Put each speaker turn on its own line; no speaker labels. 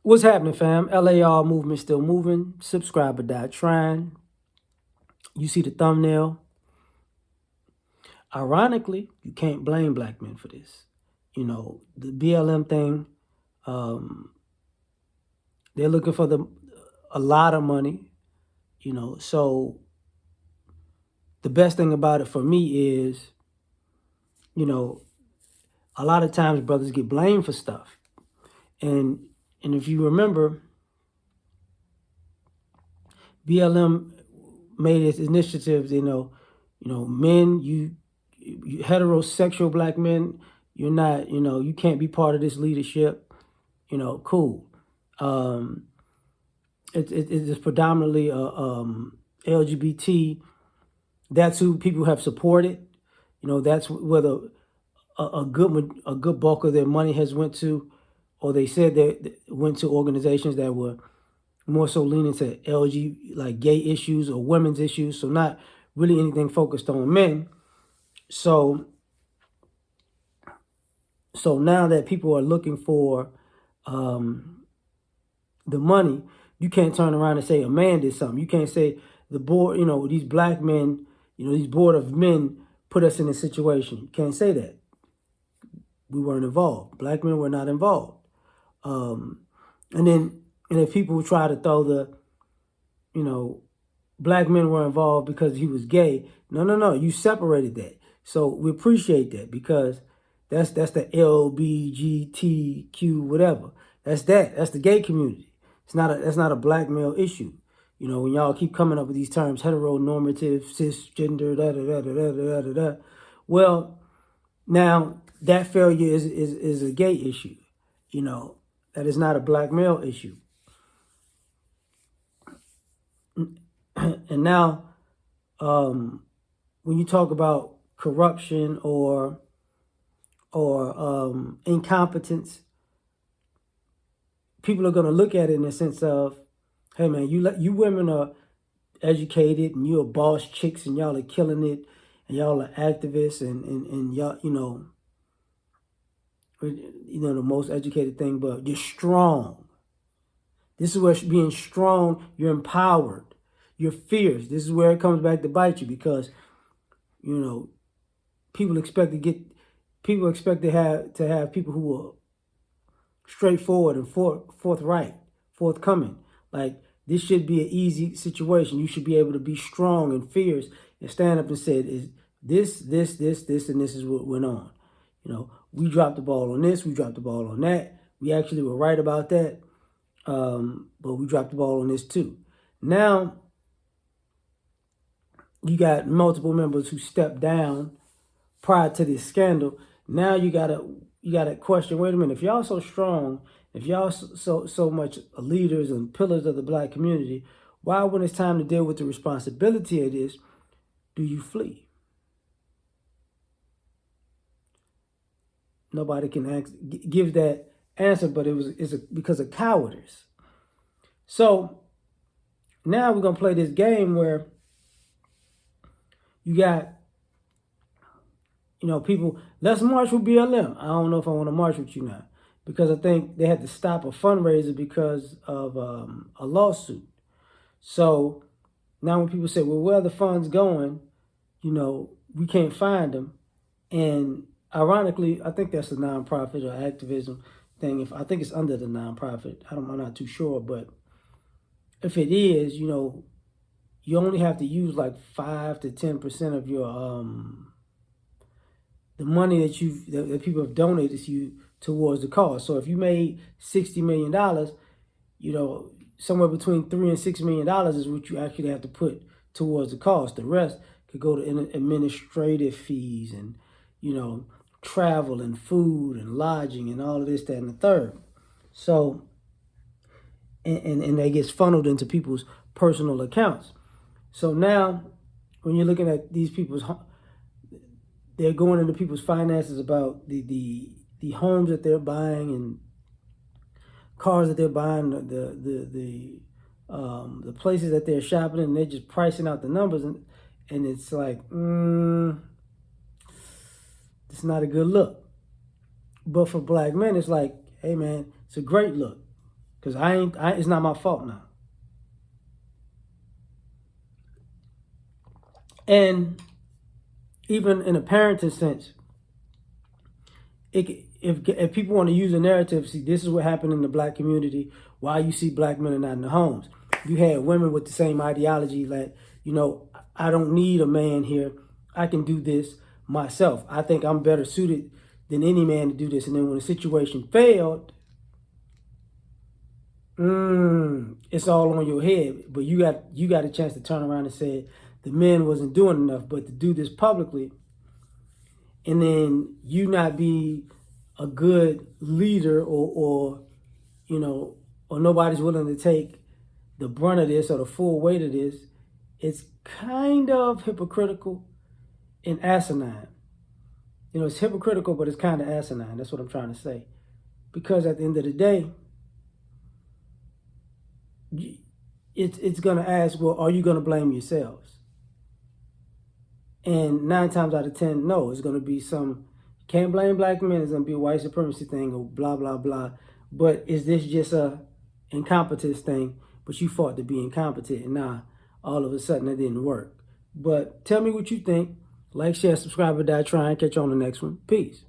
What's happening, fam? L.A.R movement still moving. Subscribe or die trying. You see the thumbnail. Ironically, you can't blame black men for this. The BLM thing, um, they're looking for a lot of money, So the best thing about it for me is, you know, a lot of times brothers get blamed for stuff. And if you remember, BLM made its initiatives, men, you heterosexual black men, you're not, you can't be part of this leadership, cool. Um, it's predominantly LGBT. That's who people have supported. That's where a good bulk of their money has went to, or they said that went to organizations that were more so leaning to LG, like gay issues or women's issues. So not really anything focused on men. So now that people are looking for the money, you can't turn around and say a man did something. You can't say the board, these black men, these board of men put us in this situation. You can't say that. We weren't involved. Black men were not involved. And if people try to throw black men were involved because he was gay. No. You separated that. So we appreciate that because that's the LBGTQ whatever. That's the gay community. That's not a black male issue. When y'all keep coming up with these terms, heteronormative, cisgender, da da da da da da da da. Well, now that failure is a gay issue. That is not a black male issue. And now, when you talk about corruption or incompetence, people are going to look at it in the sense of, hey man, you women are educated and you're boss chicks and y'all are killing it and y'all are activists and y'all, the most educated thing, but you're strong. This is where being strong, you're empowered, you're fierce. This is where it comes back to bite you because, people expect to have people who are straightforward and forthright, forthcoming. Like, this should be an easy situation. You should be able to be strong and fierce and stand up and say, is this, and this is what went on. We dropped the ball on this, we dropped the ball on that. We actually were right about that, but we dropped the ball on this too. Now, you got multiple members who stepped down prior to this scandal. Now you gotta question, wait a minute, if y'all so strong, if y'all so much leaders and pillars of the black community, why when it's time to deal with the responsibility of this, do you flee? Nobody can give that answer, but it's because of cowardice. So now we're gonna play this game where you got people, let's march with BLM. I don't know if I want to march with you now because I think they had to stop a fundraiser because of a lawsuit. So now when people say, well, where are the funds going? We can't find them. And ironically, I think that's a nonprofit or activism thing. I think it's under the nonprofit. I'm not too sure, but if it is, you only have to use like 5 to 10% of your the money that people have donated to you towards the cause. So if you made $60 million, somewhere between $3 and $6 million is what you actually have to put towards the cost. The rest could go to administrative fees and, travel and food and lodging and all of this, that, and the third. So, and that gets funneled into people's personal accounts. So now, when you're looking at these people's, they're going into people's finances about the homes that they're buying and cars that they're buying, the places that they're shopping, and they're just pricing out the numbers, and it's like, it's not a good look. But for black men, it's like, hey man, it's a great look because it's not my fault now. And even in a parenting sense, if people want to use a narrative, see, this is what happened in the black community, why you see black men are not in the homes. You had women with the same ideology, like, I don't need a man here. I can do this myself. I think I'm better suited than any man to do this. And then when the situation failed, it's all on your head. But you got a chance to turn around and say the men wasn't doing enough. But to do this publicly, and then you not be a good leader, or nobody's willing to take the brunt of this or the full weight of this, it's kind of hypocritical and asinine. It's hypocritical, but it's kind of asinine. That's what I'm trying to say. Because at the end of the day, it's going to ask, well, are you going to blame yourselves? And 9 times out of 10, no, it's going to be can't blame black men. It's going to be a white supremacy thing or blah, blah, blah. But is this just a incompetence thing? But you fought to be incompetent, and now all of a sudden it didn't work. But tell me what you think. Like, share, subscribe, or die trying. Catch you on the next one. Peace.